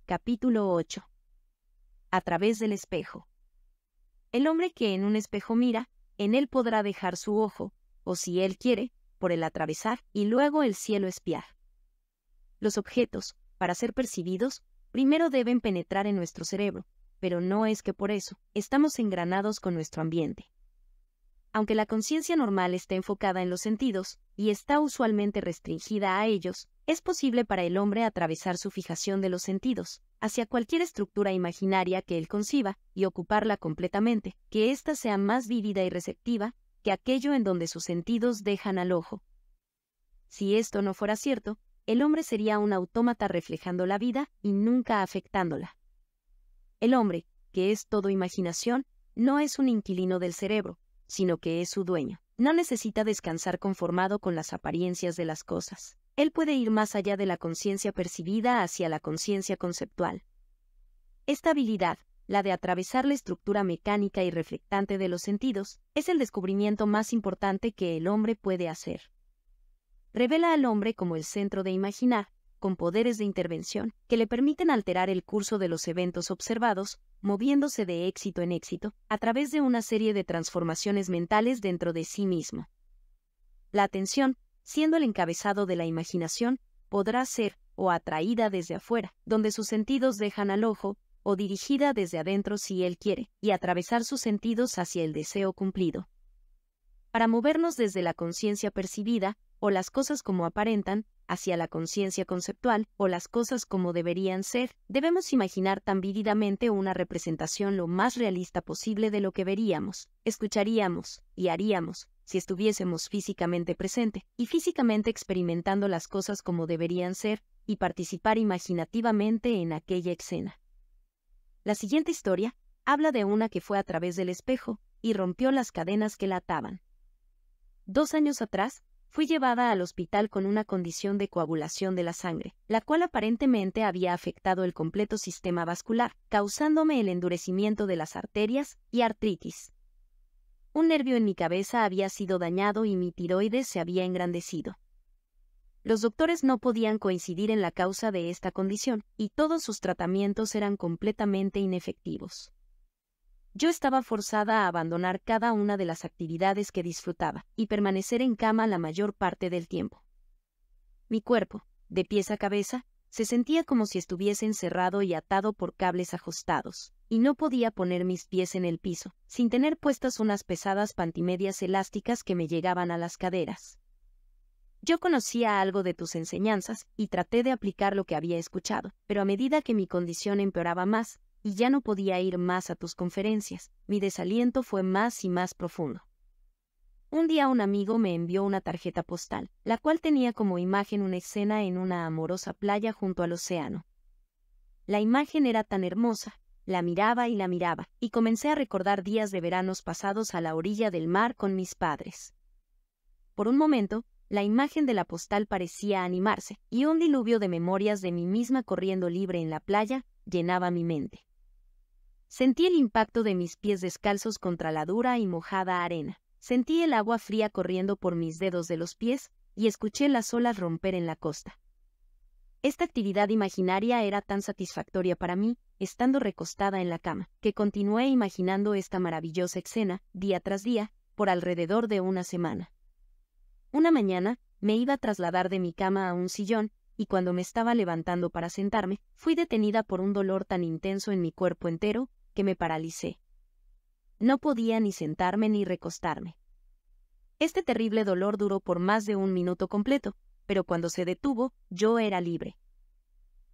Capítulo 8. A través del espejo. El hombre que en un espejo mira, en él podrá dejar su ojo, o si él quiere, por el atravesar, y luego el cielo espiar. Los objetos, para ser percibidos, primero deben penetrar en nuestro cerebro, pero no es que por eso estamos engranados con nuestro ambiente. Aunque la conciencia normal está enfocada en los sentidos, y está usualmente restringida a ellos, es posible para el hombre atravesar su fijación de los sentidos, hacia cualquier estructura imaginaria que él conciba, y ocuparla completamente, que ésta sea más vívida y receptiva, que aquello en donde sus sentidos dejan al ojo. Si esto no fuera cierto, el hombre sería un autómata reflejando la vida y nunca afectándola. El hombre, que es todo imaginación, no es un inquilino del cerebro, sino que es su dueño. No necesita descansar conformado con las apariencias de las cosas. Él puede ir más allá de la conciencia percibida hacia la conciencia conceptual. Esta habilidad, la de atravesar la estructura mecánica y reflectante de los sentidos, es el descubrimiento más importante que el hombre puede hacer. Revela al hombre como el centro de imaginar, con poderes de intervención, que le permiten alterar el curso de los eventos observados, moviéndose de éxito en éxito, a través de una serie de transformaciones mentales dentro de sí mismo. La atención, siendo el encabezado de la imaginación, podrá ser o atraída desde afuera, donde sus sentidos dejan al ojo, o dirigida desde adentro si él quiere, y atravesar sus sentidos hacia el deseo cumplido. Para movernos desde la conciencia percibida, o las cosas como aparentan, hacia la conciencia conceptual, o las cosas como deberían ser, debemos imaginar tan vívidamente una representación lo más realista posible de lo que veríamos, escucharíamos y haríamos, si estuviésemos físicamente presente, y físicamente experimentando las cosas como deberían ser, y participar imaginativamente en aquella escena. La siguiente historia habla de una que fue a través del espejo, y rompió las cadenas que la ataban. 2 años atrás, fui llevada al hospital con una condición de coagulación de la sangre, la cual aparentemente había afectado el completo sistema vascular, causándome el endurecimiento de las arterias y artritis. Un nervio en mi cabeza había sido dañado y mi tiroides se había engrandecido. Los doctores no podían coincidir en la causa de esta condición, y todos sus tratamientos eran completamente inefectivos. Yo estaba forzada a abandonar cada una de las actividades que disfrutaba y permanecer en cama la mayor parte del tiempo. Mi cuerpo, de pies a cabeza, se sentía como si estuviese encerrado y atado por cables ajustados, y no podía poner mis pies en el piso, sin tener puestas unas pesadas pantimedias elásticas que me llegaban a las caderas. Yo conocía algo de tus enseñanzas y traté de aplicar lo que había escuchado, pero a medida que mi condición empeoraba más, y ya no podía ir más a tus conferencias, mi desaliento fue más y más profundo. Un día un amigo me envió una tarjeta postal, la cual tenía como imagen una escena en una amorosa playa junto al océano. La imagen era tan hermosa, la miraba, y comencé a recordar días de veranos pasados a la orilla del mar con mis padres. Por un momento, la imagen de la postal parecía animarse, y un diluvio de memorias de mí misma corriendo libre en la playa llenaba mi mente. Sentí el impacto de mis pies descalzos contra la dura y mojada arena. Sentí el agua fría corriendo por mis dedos de los pies y escuché las olas romper en la costa. Esta actividad imaginaria era tan satisfactoria para mí, estando recostada en la cama, que continué imaginando esta maravillosa escena, día tras día, por alrededor de una semana. Una mañana, me iba a trasladar de mi cama a un sillón, y cuando me estaba levantando para sentarme, fui detenida por un dolor tan intenso en mi cuerpo entero, que me paralicé. No podía ni sentarme ni recostarme. Este terrible dolor duró por más de 1 minuto completo, pero cuando se detuvo, yo era libre.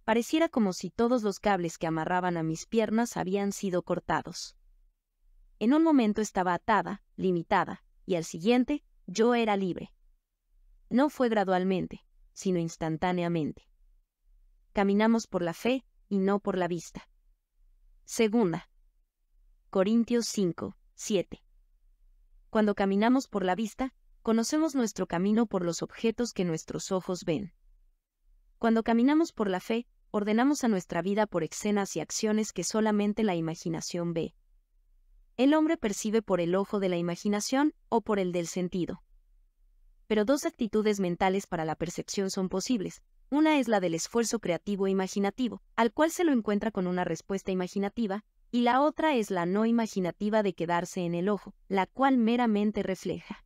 Pareciera como si todos los cables que amarraban a mis piernas habían sido cortados. En un momento estaba atada, limitada, y al siguiente, yo era libre. No fue gradualmente, sino instantáneamente. Caminamos por la fe y no por la vista. 2 Corintios 5, 7. Cuando caminamos por la vista, conocemos nuestro camino por los objetos que nuestros ojos ven. Cuando caminamos por la fe, ordenamos a nuestra vida por escenas y acciones que solamente la imaginación ve. El hombre percibe por el ojo de la imaginación o por el del sentido. Pero 2 actitudes mentales para la percepción son posibles, Una es la del esfuerzo creativo e imaginativo, al cual se lo encuentra con una respuesta imaginativa, y la otra es la no imaginativa de quedarse en el ojo, la cual meramente refleja.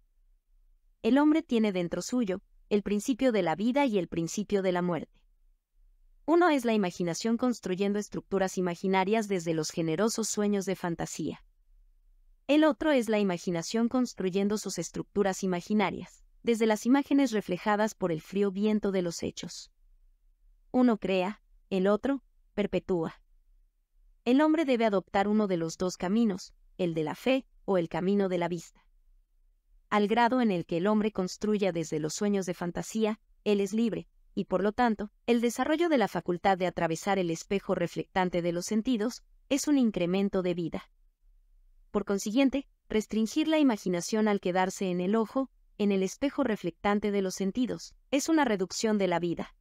El hombre tiene dentro suyo el principio de la vida y el principio de la muerte. Uno es la imaginación construyendo estructuras imaginarias desde los generosos sueños de fantasía. El otro es la imaginación construyendo sus estructuras imaginarias, desde las imágenes reflejadas por el frío viento de los hechos. Uno crea, el otro perpetúa. El hombre debe adoptar uno de los dos caminos, el de la fe o el camino de la vista. Al grado en el que el hombre construya desde los sueños de fantasía, él es libre, y por lo tanto, el desarrollo de la facultad de atravesar el espejo reflectante de los sentidos es un incremento de vida. Por consiguiente, restringir la imaginación al quedarse en el ojo, en el espejo reflectante de los sentidos, es una reducción de la vida.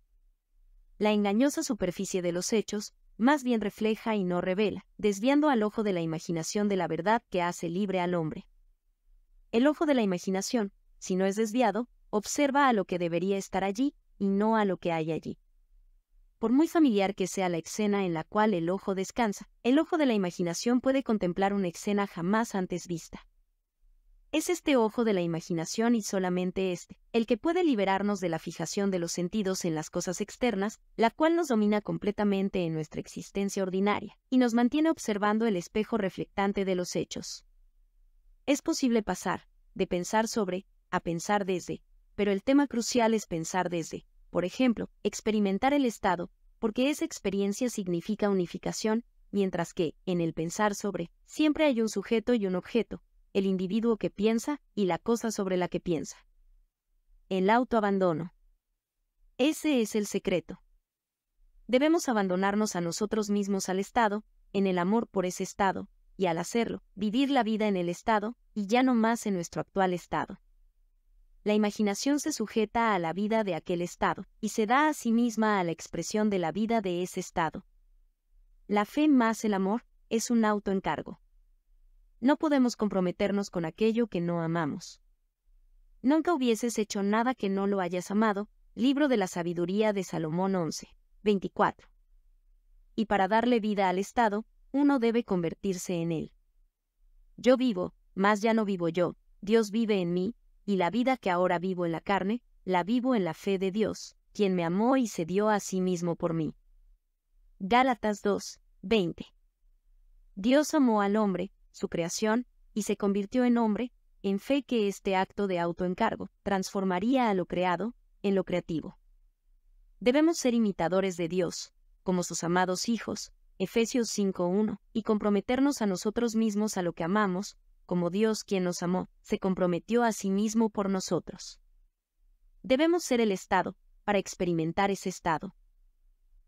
La engañosa superficie de los hechos, más bien refleja y no revela, desviando al ojo de la imaginación de la verdad que hace libre al hombre. El ojo de la imaginación, si no es desviado, observa a lo que debería estar allí y no a lo que hay allí. Por muy familiar que sea la escena en la cual el ojo descansa, el ojo de la imaginación puede contemplar una escena jamás antes vista. Es este ojo de la imaginación y solamente este, el que puede liberarnos de la fijación de los sentidos en las cosas externas, la cual nos domina completamente en nuestra existencia ordinaria, y nos mantiene observando el espejo reflectante de los hechos. Es posible pasar, de pensar sobre, a pensar desde, pero el tema crucial es pensar desde, por ejemplo, experimentar el estado, porque esa experiencia significa unificación, mientras que, en el pensar sobre, siempre hay un sujeto y un objeto, el individuo que piensa y la cosa sobre la que piensa. El autoabandono. Ese es el secreto. Debemos abandonarnos a nosotros mismos al estado, en el amor por ese estado, y al hacerlo, vivir la vida en el estado, y ya no más en nuestro actual estado. La imaginación se sujeta a la vida de aquel estado, y se da a sí misma a la expresión de la vida de ese estado. La fe más el amor es un autoencargo. No podemos comprometernos con aquello que no amamos. Nunca hubieses hecho nada que no lo hayas amado, libro de la sabiduría de Salomón 11, 24. Y para darle vida al estado, uno debe convertirse en él. Yo vivo, mas ya no vivo yo, Dios vive en mí, y la vida que ahora vivo en la carne, la vivo en la fe de Dios, quien me amó y se dio a sí mismo por mí. Gálatas 2, 20. Dios amó al hombre, su creación, y se convirtió en hombre, en fe que este acto de autoencargo transformaría a lo creado en lo creativo. Debemos ser imitadores de Dios, como sus amados hijos, Efesios 5:1, y comprometernos a nosotros mismos a lo que amamos, como Dios quien nos amó, se comprometió a sí mismo por nosotros. Debemos ser el estado, para experimentar ese estado.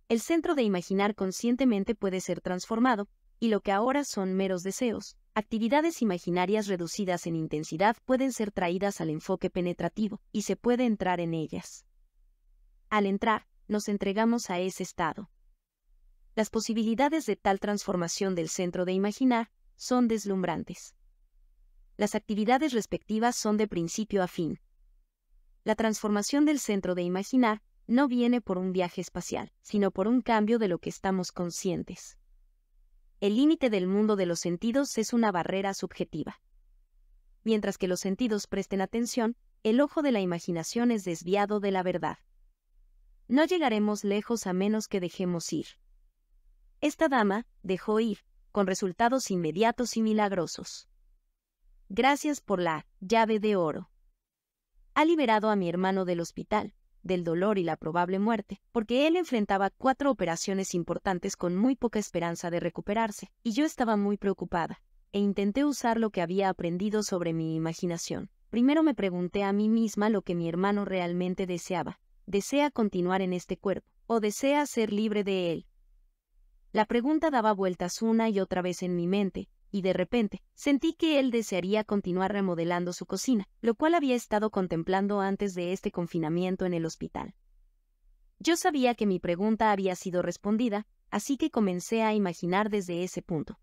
El centro de imaginar conscientemente puede ser transformado, y lo que ahora son meros deseos, actividades imaginarias reducidas en intensidad pueden ser traídas al enfoque penetrativo, y se puede entrar en ellas. Al entrar, nos entregamos a ese estado. Las posibilidades de tal transformación del centro de imaginar son deslumbrantes. Las actividades respectivas son de principio a fin. La transformación del centro de imaginar no viene por un viaje espacial, sino por un cambio de lo que estamos conscientes. El límite del mundo de los sentidos es una barrera subjetiva. Mientras que los sentidos presten atención, el ojo de la imaginación es desviado de la verdad. No llegaremos lejos a menos que dejemos ir. Esta dama dejó ir, con resultados inmediatos y milagrosos. Gracias por la llave de oro. Ha liberado a mi hermano del hospital, del dolor y la probable muerte, porque él enfrentaba 4 operaciones importantes con muy poca esperanza de recuperarse, y yo estaba muy preocupada, e intenté usar lo que había aprendido sobre mi imaginación. Primero me pregunté a mí misma lo que mi hermano realmente deseaba. ¿Desea continuar en este cuerpo, o desea ser libre de él? La pregunta daba vueltas una y otra vez en mi mente, y de repente, sentí que él desearía continuar remodelando su cocina, lo cual había estado contemplando antes de este confinamiento en el hospital. Yo sabía que mi pregunta había sido respondida, así que comencé a imaginar desde ese punto.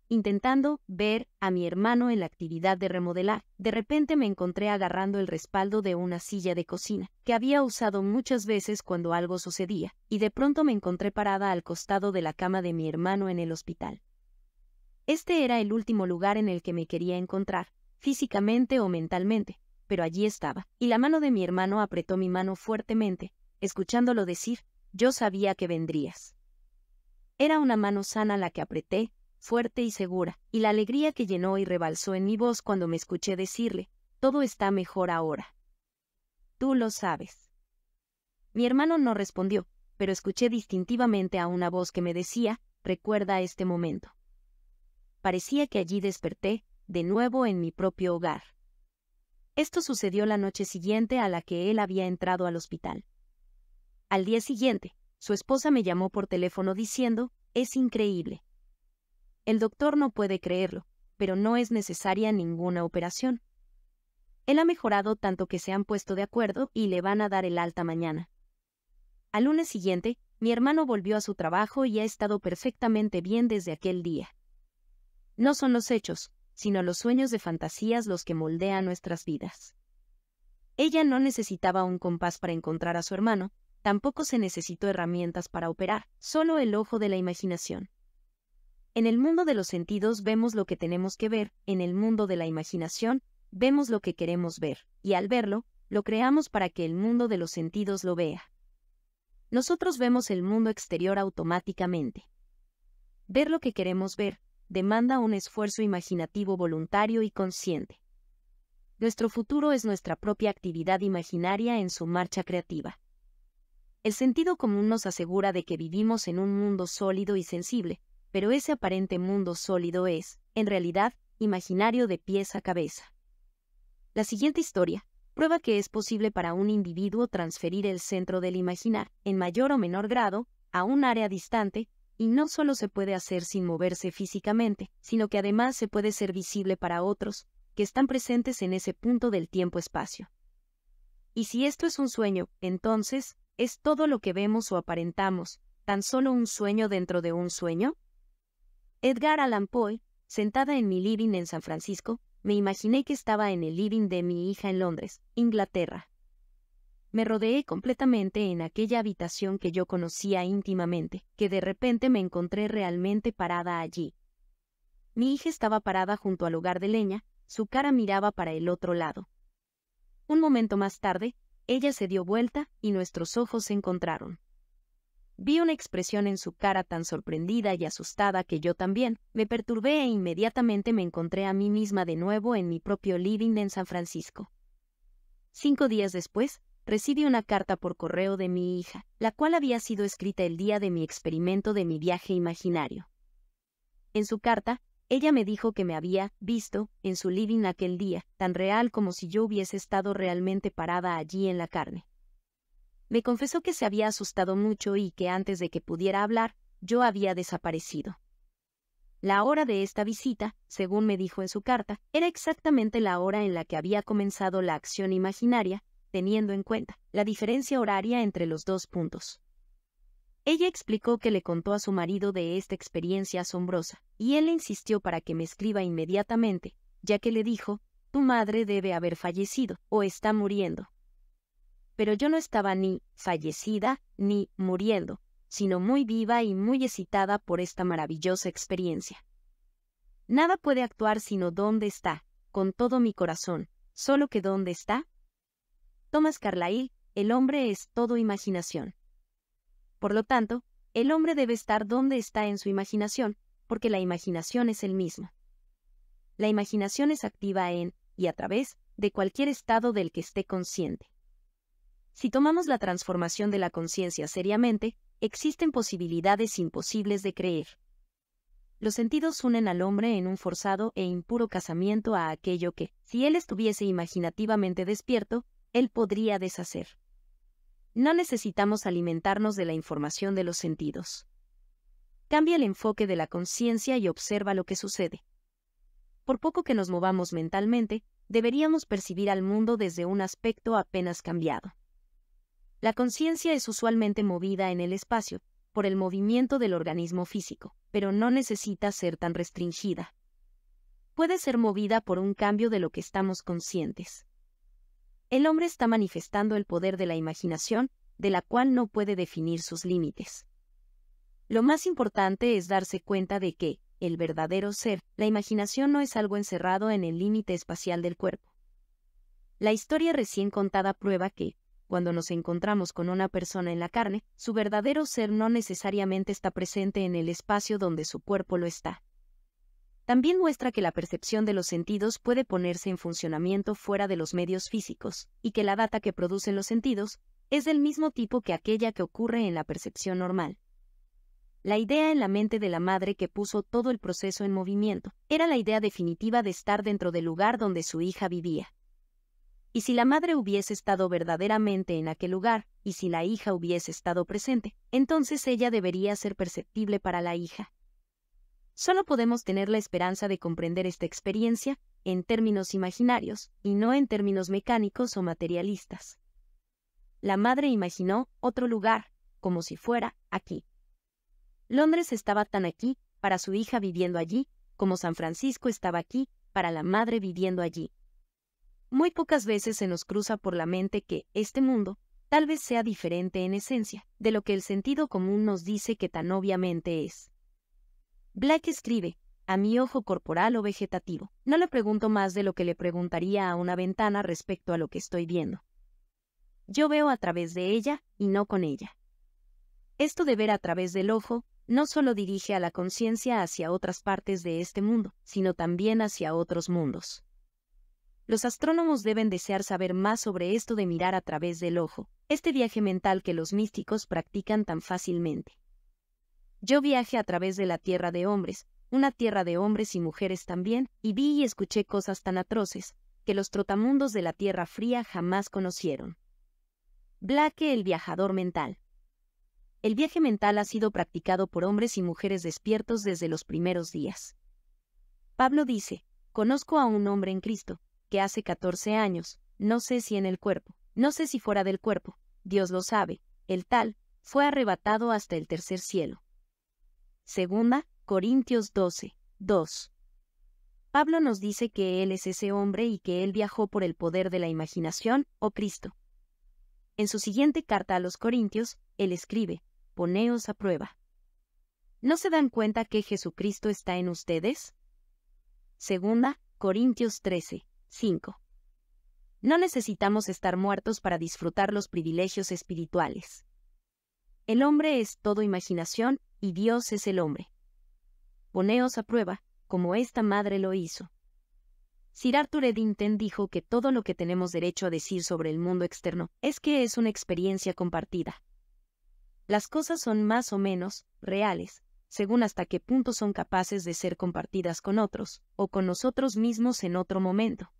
intentando ver a mi hermano en la actividad de remodelar. De repente me encontré agarrando el respaldo de una silla de cocina, que había usado muchas veces cuando algo sucedía, y de pronto me encontré parada al costado de la cama de mi hermano en el hospital. Este era el último lugar en el que me quería encontrar, físicamente o mentalmente, pero allí estaba, y la mano de mi hermano apretó mi mano fuertemente, escuchándolo decir, «Yo sabía que vendrías». Era una mano sana la que apreté, fuerte y segura, y la alegría que llenó y rebalsó en mi voz cuando me escuché decirle, «Todo está mejor ahora. Tú lo sabes». Mi hermano no respondió, pero escuché distintivamente a una voz que me decía, «Recuerda este momento». Parecía que allí desperté, de nuevo en mi propio hogar. Esto sucedió la noche siguiente a la que él había entrado al hospital. Al día siguiente, su esposa me llamó por teléfono diciendo, «Es increíble. El doctor no puede creerlo, pero no es necesaria ninguna operación. Él ha mejorado tanto que se han puesto de acuerdo y le van a dar el alta mañana». Al lunes siguiente, mi hermano volvió a su trabajo y ha estado perfectamente bien desde aquel día. No son los hechos, sino los sueños de fantasías los que moldean nuestras vidas. Ella no necesitaba un compás para encontrar a su hermano, tampoco se necesitó herramientas para operar, solo el ojo de la imaginación. En el mundo de los sentidos vemos lo que tenemos que ver, en el mundo de la imaginación, vemos lo que queremos ver, y al verlo, lo creamos para que el mundo de los sentidos lo vea. Nosotros vemos el mundo exterior automáticamente. Ver lo que queremos ver demanda un esfuerzo imaginativo voluntario y consciente. Nuestro futuro es nuestra propia actividad imaginaria en su marcha creativa. El sentido común nos asegura de que vivimos en un mundo sólido y sensible, pero ese aparente mundo sólido es, en realidad, imaginario de pies a cabeza. La siguiente historia prueba que es posible para un individuo transferir el centro del imaginar, en mayor o menor grado, a un área distante, y no solo se puede hacer sin moverse físicamente, sino que además se puede ser visible para otros, que están presentes en ese punto del tiempo-espacio. Y si esto es un sueño, entonces, ¿es todo lo que vemos o aparentamos tan solo un sueño dentro de un sueño? Edgar Allan Poe, sentada en mi living en San Francisco, me imaginé que estaba en el living de mi hija en Londres, Inglaterra. Me rodeé completamente en aquella habitación que yo conocía íntimamente, que de repente me encontré realmente parada allí. Mi hija estaba parada junto al hogar de leña, su cara miraba para el otro lado. Un momento más tarde, ella se dio vuelta y nuestros ojos se encontraron. Vi una expresión en su cara tan sorprendida y asustada que yo también me perturbé e inmediatamente me encontré a mí misma de nuevo en mi propio living en San Francisco. 5 días después, recibí una carta por correo de mi hija, la cual había sido escrita el día de mi experimento de mi viaje imaginario. En su carta, ella me dijo que me había visto en su living aquel día, tan real como si yo hubiese estado realmente parada allí en la carne. Me confesó que se había asustado mucho y que antes de que pudiera hablar, yo había desaparecido. La hora de esta visita, según me dijo en su carta, era exactamente la hora en la que había comenzado la acción imaginaria, teniendo en cuenta la diferencia horaria entre los dos puntos. Ella explicó que le contó a su marido de esta experiencia asombrosa, y él le insistió para que me escriba inmediatamente, ya que le dijo, «Tu madre debe haber fallecido, o está muriendo». Pero yo no estaba ni fallecida ni muriendo, sino muy viva y muy excitada por esta maravillosa experiencia. Nada puede actuar sino dónde está, con todo mi corazón, solo que dónde está. Thomas Carlyle, el hombre es todo imaginación. Por lo tanto, el hombre debe estar donde está en su imaginación, porque la imaginación es el mismo. La imaginación es activa en, y a través, de cualquier estado del que esté consciente. Si tomamos la transformación de la conciencia seriamente, existen posibilidades imposibles de creer. Los sentidos unen al hombre en un forzado e impuro casamiento a aquello que, si él estuviese imaginativamente despierto, él podría deshacer. No necesitamos alimentarnos de la información de los sentidos. Cambia el enfoque de la conciencia y observa lo que sucede. Por poco que nos movamos mentalmente, deberíamos percibir al mundo desde un aspecto apenas cambiado. La conciencia es usualmente movida en el espacio, por el movimiento del organismo físico, pero no necesita ser tan restringida. Puede ser movida por un cambio de lo que estamos conscientes. El hombre está manifestando el poder de la imaginación, de la cual no puede definir sus límites. Lo más importante es darse cuenta de que, el verdadero ser, la imaginación no es algo encerrado en el límite espacial del cuerpo. La historia recién contada prueba que, cuando nos encontramos con una persona en la carne, su verdadero ser no necesariamente está presente en el espacio donde su cuerpo lo está. También muestra que la percepción de los sentidos puede ponerse en funcionamiento fuera de los medios físicos, y que la data que producen los sentidos es del mismo tipo que aquella que ocurre en la percepción normal. La idea en la mente de la madre que puso todo el proceso en movimiento era la idea definitiva de estar dentro del lugar donde su hija vivía. Y si la madre hubiese estado verdaderamente en aquel lugar, y si la hija hubiese estado presente, entonces ella debería ser perceptible para la hija. Solo podemos tener la esperanza de comprender esta experiencia en términos imaginarios, y no en términos mecánicos o materialistas. La madre imaginó otro lugar, como si fuera aquí. Londres estaba tan aquí, para su hija viviendo allí, como San Francisco estaba aquí, para la madre viviendo allí. Muy pocas veces se nos cruza por la mente que este mundo tal vez sea diferente en esencia de lo que el sentido común nos dice que tan obviamente es. Black escribe, a mi ojo corporal o vegetativo, no le pregunto más de lo que le preguntaría a una ventana respecto a lo que estoy viendo. Yo veo a través de ella y no con ella. Esto de ver a través del ojo no solo dirige a la conciencia hacia otras partes de este mundo, sino también hacia otros mundos. Los astrónomos deben desear saber más sobre esto de mirar a través del ojo, este viaje mental que los místicos practican tan fácilmente. Yo viajé a través de la tierra de hombres, una tierra de hombres y mujeres también, y vi y escuché cosas tan atroces, que los trotamundos de la Tierra Fría jamás conocieron. Blake, el viajador mental. El viaje mental ha sido practicado por hombres y mujeres despiertos desde los primeros días. Pablo dice, conozco a un hombre en Cristo, que hace 14 años, no sé si en el cuerpo, no sé si fuera del cuerpo, Dios lo sabe, el tal, fue arrebatado hasta el tercer cielo. Segunda, Corintios 12, 2. Pablo nos dice que él es ese hombre y que él viajó por el poder de la imaginación, o Cristo. En su siguiente carta a los Corintios, él escribe, poneos a prueba. ¿No se dan cuenta que Jesucristo está en ustedes? Segunda, Corintios 13, 5. No necesitamos estar muertos para disfrutar los privilegios espirituales. El hombre es todo imaginación y Dios es el hombre. Poneos a prueba, como esta madre lo hizo. Sir Arthur Eddington dijo que todo lo que tenemos derecho a decir sobre el mundo externo es que es una experiencia compartida. Las cosas son más o menos reales, según hasta qué punto son capaces de ser compartidas con otros, o con nosotros mismos en otro momento.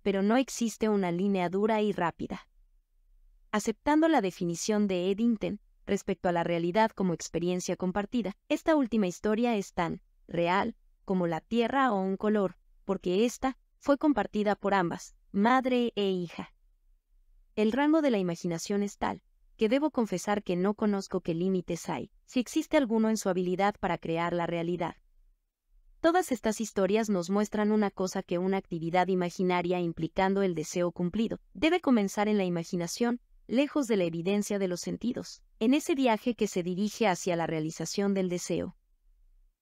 Pero no existe una línea dura y rápida. Aceptando la definición de Eddington respecto a la realidad como experiencia compartida, esta última historia es tan real como la tierra o un color, porque ésta fue compartida por ambas, madre e hija. El rango de la imaginación es tal, que debo confesar que no conozco qué límites hay, si existe alguno en su habilidad para crear la realidad. Todas estas historias nos muestran una cosa que una actividad imaginaria implicando el deseo cumplido debe comenzar en la imaginación, lejos de la evidencia de los sentidos, en ese viaje que se dirige hacia la realización del deseo.